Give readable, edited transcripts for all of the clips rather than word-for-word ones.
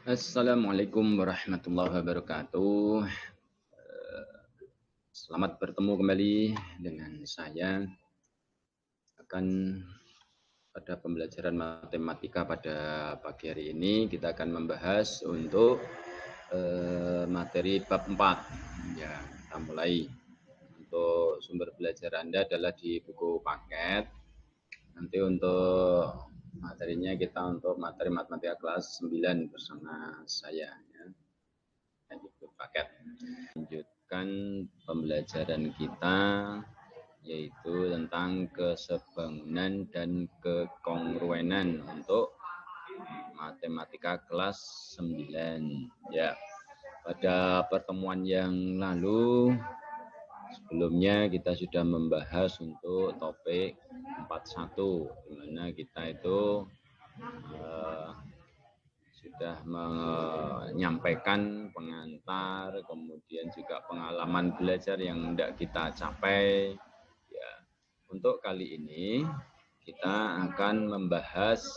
Assalamualaikum warahmatullahi wabarakatuh. Selamat bertemu kembali dengan saya. Akan pada pembelajaran matematika pada pagi hari ini kita akan membahas untuk materi bab 4. Ya, kita mulai. Untuk sumber belajar Anda adalah di buku paket. Nanti untuk materinya kita untuk materi matematika kelas 9 bersama saya ya. Di buku paket. Lanjutkan pembelajaran kita yaitu tentang kesebangunan dan kekongruenan untuk matematika kelas 9 ya. Pada pertemuan yang lalu sebelumnya kita sudah membahas untuk topik 41 di mana kita itu sudah menyampaikan pengantar, kemudian juga pengalaman belajar yang hendak kita capai. Ya, untuk kali ini kita akan membahas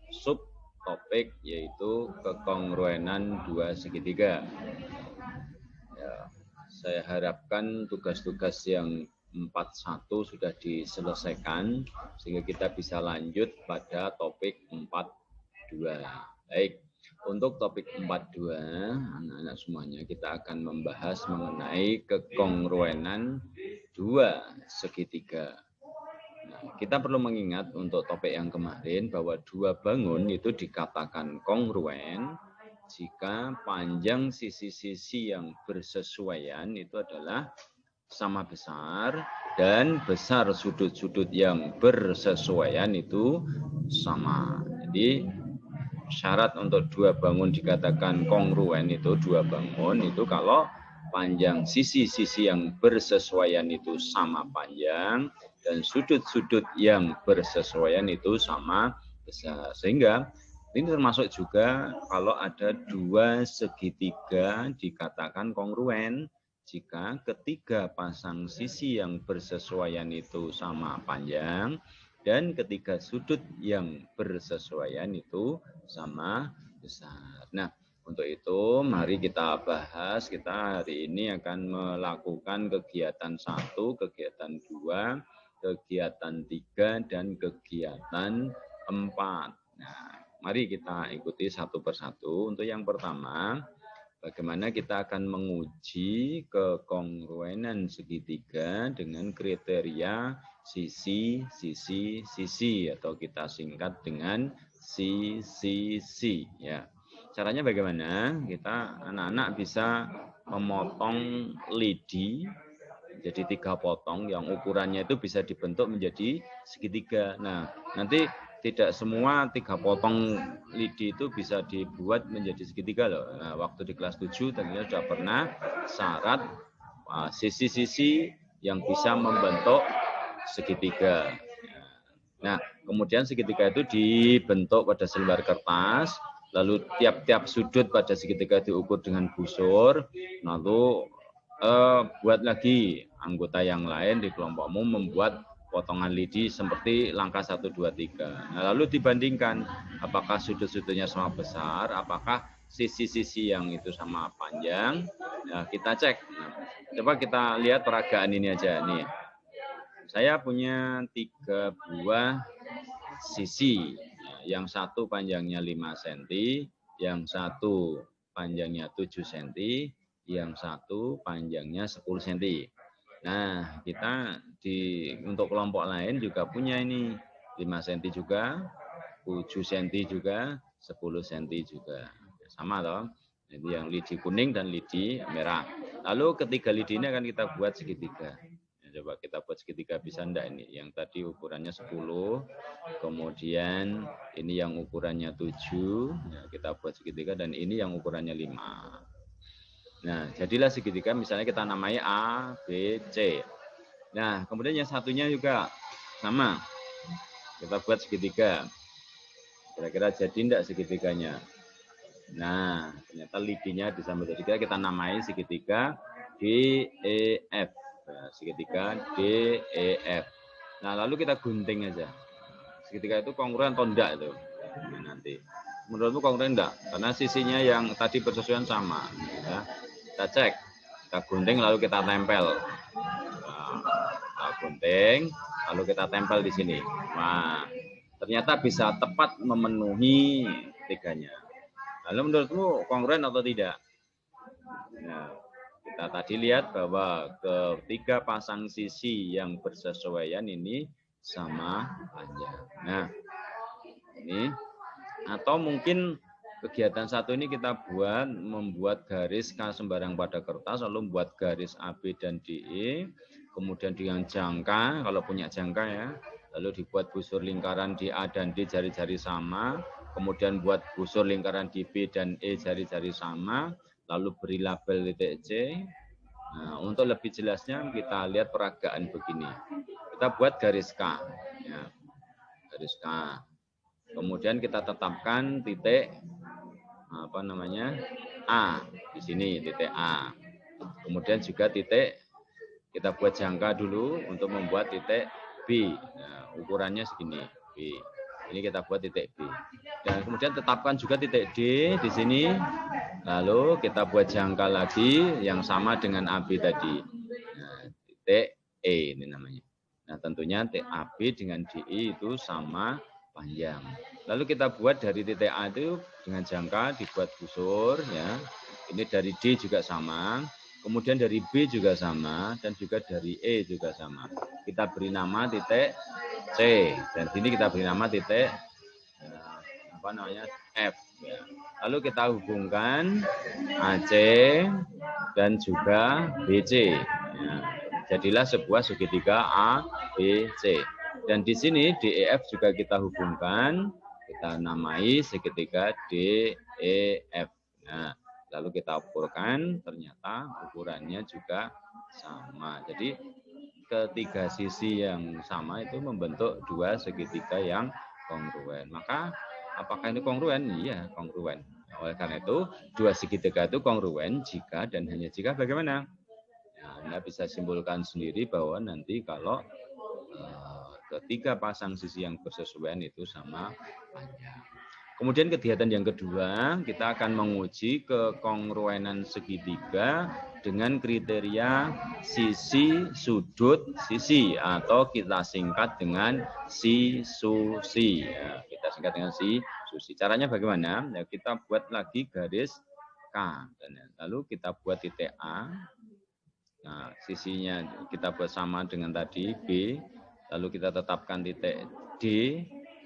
subtopik yaitu kekongruenan dua segitiga. Ya, saya harapkan tugas-tugas yang 41 sudah diselesaikan sehingga kita bisa lanjut pada topik 42. Baik. Untuk topik 42, anak-anak semuanya kita akan membahas mengenai kekongruenan dua segitiga. Nah, kita perlu mengingat untuk topik yang kemarin bahwa dua bangun itu dikatakan kongruen jika panjang sisi-sisi yang bersesuaian itu adalah sama besar dan besar sudut-sudut yang bersesuaian itu sama. Jadi syarat untuk dua bangun dikatakan kongruen itu dua bangun itu kalau panjang sisi-sisi yang bersesuaian itu sama panjang dan sudut-sudut yang bersesuaian itu sama besar. Sehingga ini termasuk juga kalau ada dua segitiga dikatakan kongruen jika ketiga pasang sisi yang bersesuaian itu sama panjang dan ketiga sudut yang bersesuaian itu sama besar. Nah, untuk itu mari kita bahas. Kita hari ini akan melakukan kegiatan 1, kegiatan 2, kegiatan 3, dan kegiatan 4. Nah, mari kita ikuti satu persatu. Untuk yang pertama, bagaimana kita akan menguji kekongruenan segitiga dengan kriteria sisi atau kita singkat dengan sisi ya. Caranya bagaimana? Kita anak-anak bisa memotong lidi jadi 3 potong yang ukurannya itu bisa dibentuk menjadi segitiga. Nah, nanti tidak semua 3 potong lidi itu bisa dibuat menjadi segitiga loh. Nah, waktu di kelas 7 ternyata sudah pernah syarat sisi-sisi yang bisa membentuk segitiga. Nah, kemudian segitiga itu dibentuk pada selembar kertas, lalu tiap-tiap sudut pada segitiga diukur dengan busur, lalu buat lagi anggota yang lain di kelompokmu membuat potongan lidi seperti langkah 1, 2, 3. Nah, lalu dibandingkan apakah sudut-sudutnya sama besar, apakah sisi-sisi yang itu sama panjang. Nah, kita cek. Nah, coba kita lihat peragaan ini aja nih. Saya punya 3 buah sisi. Yang satu panjangnya 5 cm, yang satu panjangnya 7 cm, yang satu panjangnya 10 cm. Nah, kita untuk kelompok lain juga punya ini 5 cm juga, 7 cm juga, 10 cm juga. Sama toh. Jadi yang lidi kuning dan lidi merah. Lalu ketiga lidi ini akan kita buat segitiga. Coba kita buat segitiga bisa enggak ini? Yang tadi ukurannya 10, kemudian ini yang ukurannya 7, ya, kita buat segitiga, dan ini yang ukurannya 5. Nah, jadilah segitiga, misalnya kita namai A, B, C. Nah, kemudian yang satunya juga sama. Kita buat segitiga. Kira-kira jadi enggak segitiganya? Nah, ternyata lidinya disambung segitiga, kita namai segitiga D, E, F. Nah, segitiga D, E, F. Nah, lalu kita gunting aja. Segitiga itu kongruen atau enggak itu. Nah, nanti. Menurutmu kongruen enggak? Karena sisinya yang tadi persesuaian sama. Ya. Kita cek, kita gunting lalu kita tempel. Nah, kita gunting lalu kita tempel di sini. Nah, ternyata bisa tepat memenuhi tiganya. Lalu menurutmu kongruen atau tidak? Nah, kita tadi lihat bahwa ketiga pasang sisi yang bersesuaian ini sama panjang. Nah, ini atau mungkin kegiatan satu ini kita membuat garis K sembarang pada kertas, lalu membuat garis AB dan DE, kemudian dengan jangka, kalau punya jangka ya, lalu dibuat busur lingkaran di A dan D jari-jari sama, kemudian buat busur lingkaran di B dan E jari-jari sama, lalu beri label titik C. Nah, untuk lebih jelasnya kita lihat peragaan begini. Kita buat garis K, ya, garis K. Kemudian kita tetapkan titik A di sini, titik A. Kemudian juga titik kita buat jangka dulu untuk membuat titik B. Nah, ukurannya segini, B. Ini kita buat titik B. Dan kemudian tetapkan juga titik D di sini. Lalu kita buat jangka lagi yang sama dengan AB tadi. Nah, titik E ini namanya. Nah, tentunya AB dengan DE itu sama panjang. Lalu kita buat dari titik A itu dengan jangka dibuat busur ya. Ini dari D juga sama. Kemudian dari B juga sama dan juga dari E juga sama. Kita beri nama titik C dan sini kita beri nama titik F. Ya. Lalu kita hubungkan AC dan juga BC. Ya. Jadilah sebuah segitiga ABC. Dan di sini DEF juga kita hubungkan, kita namai segitiga DEF. Nah, lalu kita ukurkan, ternyata ukurannya juga sama. Jadi ketiga sisi yang sama itu membentuk dua segitiga yang kongruen. Maka apakah ini kongruen? Iya, kongruen. Oleh karena itu, dua segitiga itu kongruen jika dan hanya jika bagaimana? Ya, Anda bisa simpulkan sendiri bahwa nanti kalau ketiga pasang sisi yang bersesuaian itu sama panjang. Kemudian kegiatan yang kedua, kita akan menguji kekongruenan segitiga dengan kriteria sisi sudut sisi atau kita singkat dengan si susi. Ya, kita singkat dengan si susi. Caranya bagaimana? Ya, kita buat lagi garis K. Lalu kita buat titik A. Nah, sisinya kita buat sama dengan tadi B. Lalu kita tetapkan titik D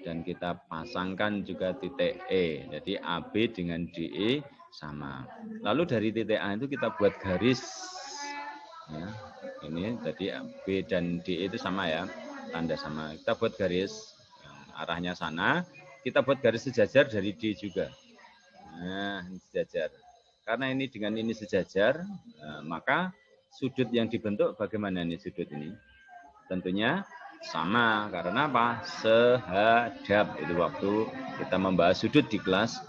dan kita pasangkan juga titik E. Jadi AB dengan DE sama. Lalu dari titik A itu kita buat garis. Ya, ini tadi B dan DE itu sama ya, tanda sama. Kita buat garis yang arahnya sana. Kita buat garis sejajar dari D juga. Nah, ini sejajar. Karena ini dengan ini sejajar, maka sudut yang dibentuk bagaimana nih sudut ini? Tentunya sama, karena apa? Sehadap. Itu waktu kita membahas sudut di kelas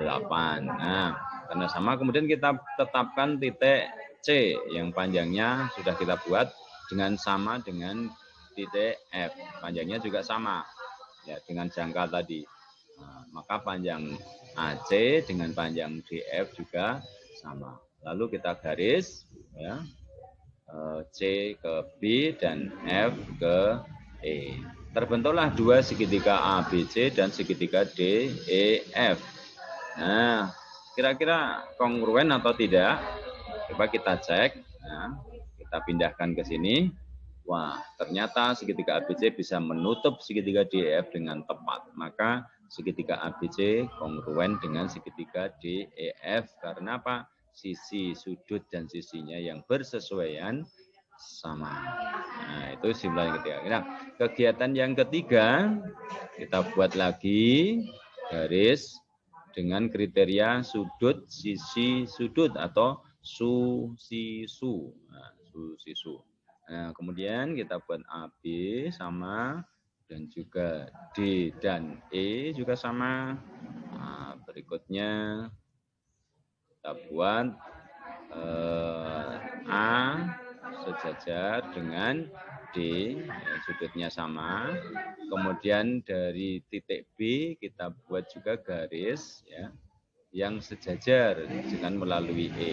8. Nah, karena sama, kemudian kita tetapkan titik C yang panjangnya sudah kita buat dengan sama dengan titik F. Panjangnya juga sama, ya dengan jangka tadi. Nah, maka panjang AC dengan panjang DF juga sama. Lalu kita garis, ya, C ke B dan F ke E. Terbentuklah dua segitiga ABC dan segitiga DEF. Nah, kira-kira kongruen atau tidak? Coba kita cek. Nah, kita pindahkan ke sini. Wah, ternyata segitiga ABC bisa menutup segitiga DEF dengan tepat. Maka segitiga ABC kongruen dengan segitiga DEF. Karena apa? Sisi sudut dan sisinya yang bersesuaian sama. Nah, itu simpulan yang ketiga. Nah, kegiatan yang ketiga, kita buat lagi garis dengan kriteria sudut sisi sudut atau su-si-su. Nah, su-si-su. Nah, kemudian kita buat AB sama dan juga D dan E juga sama. Nah, berikutnya kita buat A sejajar dengan D D, ya, sudutnya sama. Kemudian dari titik B kita buat juga garis ya yang sejajar dengan melalui E.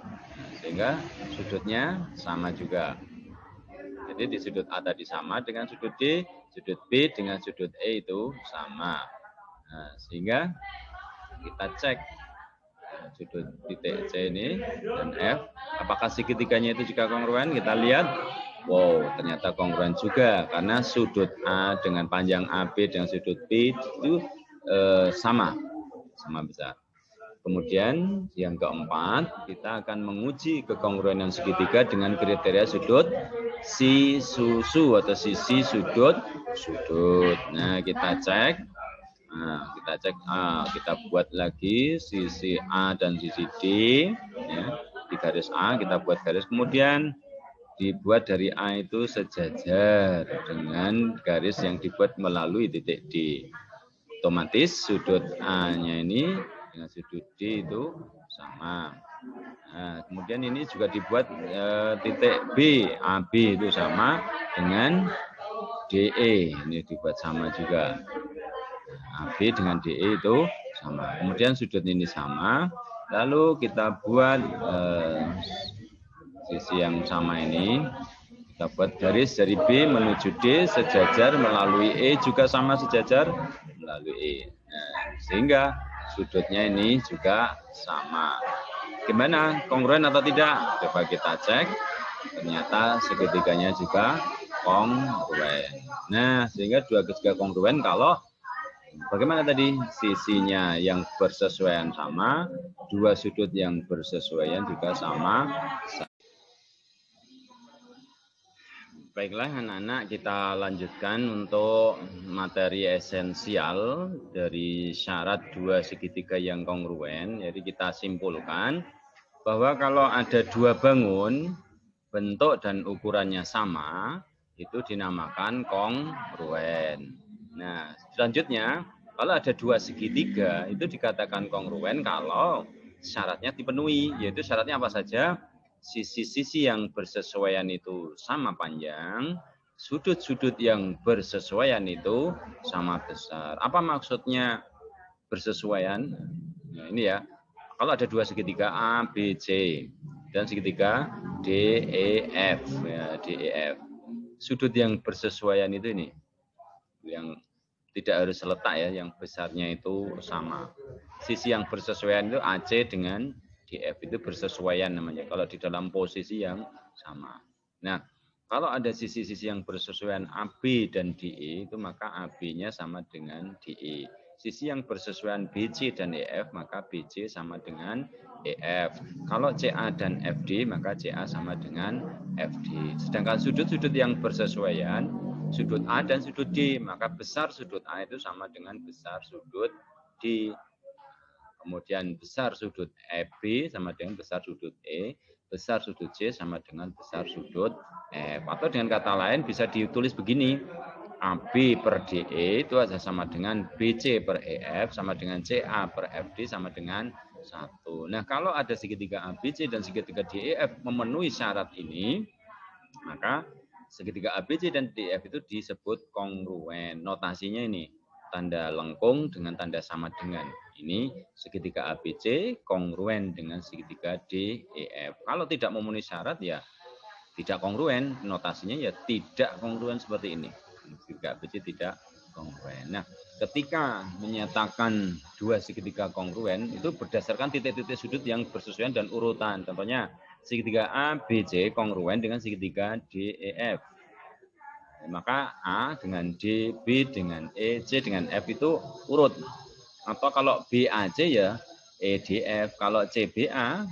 Nah, sehingga sudutnya sama juga. Jadi di sudut A tadi sama dengan sudut D, sudut B dengan sudut E itu sama. Nah, sehingga kita cek sudut titik C ini dan F, apakah segitiganya itu juga kongruen? Kita lihat, wow, ternyata kongruen juga karena sudut A dengan panjang AB dengan sudut B itu sama besar. Kemudian yang keempat, kita akan menguji kekongruenan segitiga dengan kriteria sudut si susu atau sisi sudut. Nah, kita cek. Kita buat lagi sisi A dan sisi D. Ya, di garis A kita buat garis. Kemudian dibuat dari A itu sejajar dengan garis yang dibuat melalui titik D. Otomatis sudut A-nya ini dengan sudut D itu sama. Nah, kemudian ini juga dibuat titik B, AB itu sama dengan DE. Ini dibuat sama juga. AB dengan DE itu sama. Kemudian sudut ini sama. Lalu kita buat sisi yang sama ini. Kita buat garis dari B menuju D sejajar melalui E juga sama sejajar melalui E. Nah, sehingga sudutnya ini juga sama. Gimana? Kongruen atau tidak? Coba kita cek. Ternyata segitiganya juga kongruen. Nah, sehingga dua ketiga kongruen kalau bagaimana tadi? Sisinya yang bersesuaian sama, dua sudut yang bersesuaian juga sama. Baiklah anak-anak, kita lanjutkan untuk materi esensial dari syarat dua segitiga yang kongruen. Jadi kita simpulkan bahwa kalau ada dua bangun, bentuk dan ukurannya sama, itu dinamakan kongruen. Nah, selanjutnya kalau ada dua segitiga, itu dikatakan kongruen kalau syaratnya dipenuhi, yaitu syaratnya apa saja? Sisi-sisi yang bersesuaian itu sama panjang, sudut-sudut yang bersesuaian itu sama besar. Apa maksudnya bersesuaian? Nah, ini ya, kalau ada dua segitiga A, B, C, dan segitiga D, E, F. Ya, D, E, F. Sudut yang bersesuaian itu ini, yang tidak harus letak ya, yang besarnya itu sama. Sisi yang bersesuaian itu AC dengan DF itu bersesuaian namanya, kalau di dalam posisi yang sama. Nah, kalau ada sisi-sisi yang bersesuaian AB dan DE, itu maka AB-nya sama dengan DE. Sisi yang bersesuaian BC dan EF, maka BC sama dengan EF. Kalau CA dan FD, maka CA sama dengan FD. Sedangkan sudut-sudut yang bersesuaian, sudut A dan sudut D, maka besar sudut A itu sama dengan besar sudut D. Kemudian besar sudut EB sama dengan besar sudut E, besar sudut C sama dengan besar sudut F. Atau dengan kata lain bisa ditulis begini, AB per DE itu sama dengan BC per EF sama dengan CA per FD sama dengan 1. Nah, kalau ada segitiga ABC dan segitiga DEF memenuhi syarat ini, maka segitiga ABC dan DEF itu disebut kongruen. Notasinya ini, tanda lengkung dengan tanda sama dengan. Ini segitiga ABC kongruen dengan segitiga DEF. Kalau tidak memenuhi syarat ya tidak kongruen, notasinya ya tidak kongruen seperti ini. Segitiga ABC tidak kongruen. Nah, ketika menyatakan dua segitiga kongruen itu berdasarkan titik-titik sudut yang bersesuaian dan urutan. Contohnya segitiga ABC kongruen dengan segitiga DEF. Maka A dengan D, B dengan E, C dengan F itu urut. Atau kalau BAC ya EDF, kalau CBA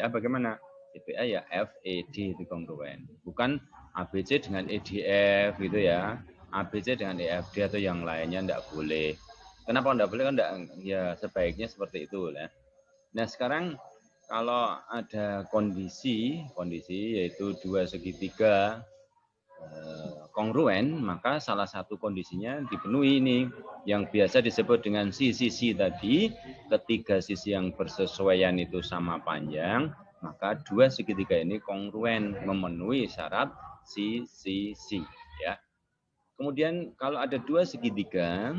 bagaimana? CBA ya FED itu kongruen. Bukan ABC dengan EDF gitu ya. ABC dengan EFD atau yang lainnya enggak boleh. Kenapa enggak boleh? Kan enggak, ya sebaiknya seperti itu ya. Nah, sekarang kalau ada kondisi yaitu dua segitiga kongruen, maka salah satu kondisinya dipenuhi ini yang biasa disebut dengan sisi tadi. Ketiga sisi yang bersesuaian itu sama panjang, maka dua segitiga ini kongruen, memenuhi syarat sisi ya. Kemudian kalau ada dua segitiga,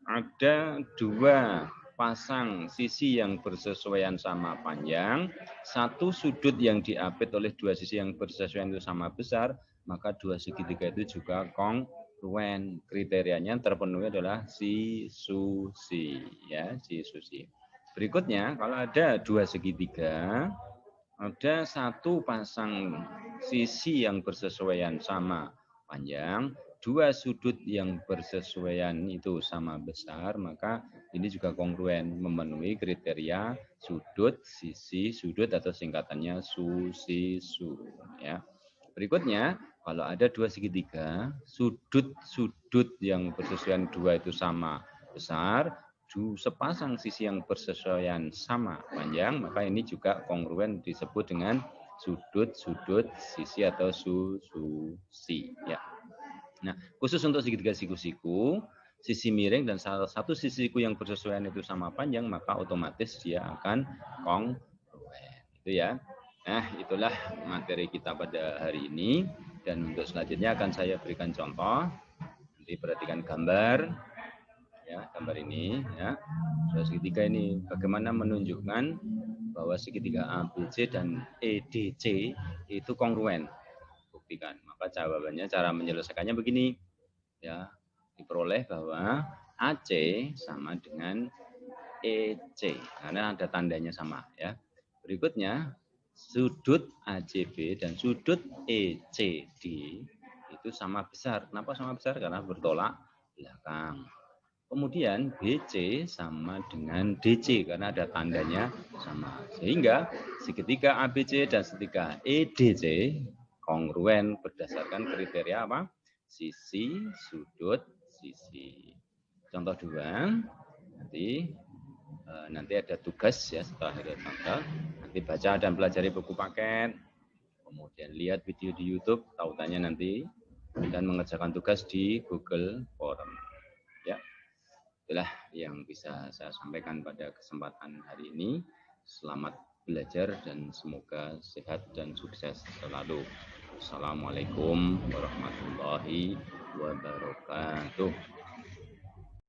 ada dua pasang sisi yang bersesuaian sama panjang, satu sudut yang diapit oleh dua sisi yang bersesuaian itu sama besar, maka dua segitiga itu juga kongruen. Kriterianya terpenuhi adalah si su si ya, si su si. Berikutnya kalau ada dua segitiga, ada satu pasang sisi yang bersesuaian sama panjang, dua sudut yang bersesuaian itu sama besar, maka ini juga kongruen, memenuhi kriteria sudut, sisi, sudut atau singkatannya su, si, su. Ya. Berikutnya, kalau ada dua segitiga, sudut-sudut yang bersesuaian dua itu sama besar, sepasang sisi yang bersesuaian sama panjang, maka ini juga kongruen disebut dengan sudut-sudut sisi atau si. Ya. Nah, khusus untuk segitiga siku-siku, sisi miring dan salah satu sisi siku yang bersesuaian itu sama panjang, maka otomatis dia akan kongruen. Itu ya. Nah, itulah materi kita pada hari ini. Dan untuk selanjutnya akan saya berikan contoh. Nanti perhatikan gambar. Ya, gambar ini ya. Segitiga ini bagaimana menunjukkan bahwa segitiga ABC dan EDC itu kongruen. Buktikan. Maka jawabannya, cara menyelesaikannya begini. Ya, diperoleh bahwa AC sama dengan EC karena ada tandanya sama ya. Berikutnya, sudut ACB dan sudut ECD itu sama besar. Kenapa sama besar? Karena bertolak belakang. Kemudian BC sama dengan DC karena ada tandanya sama. Sehingga segitiga ABC dan segitiga EDC kongruen berdasarkan kriteria apa? Sisi, sudut, sisi. Contoh dua, nanti ada tugas ya setelah hari tanggal. Nanti baca dan pelajari buku paket. Kemudian lihat video di YouTube, tautannya nanti, dan mengerjakan tugas di Google Form. Ya. Itulah yang bisa saya sampaikan pada kesempatan hari ini. Selamat belajar dan semoga sehat dan sukses selalu. Assalamualaikum warahmatullahi wabarakatuh.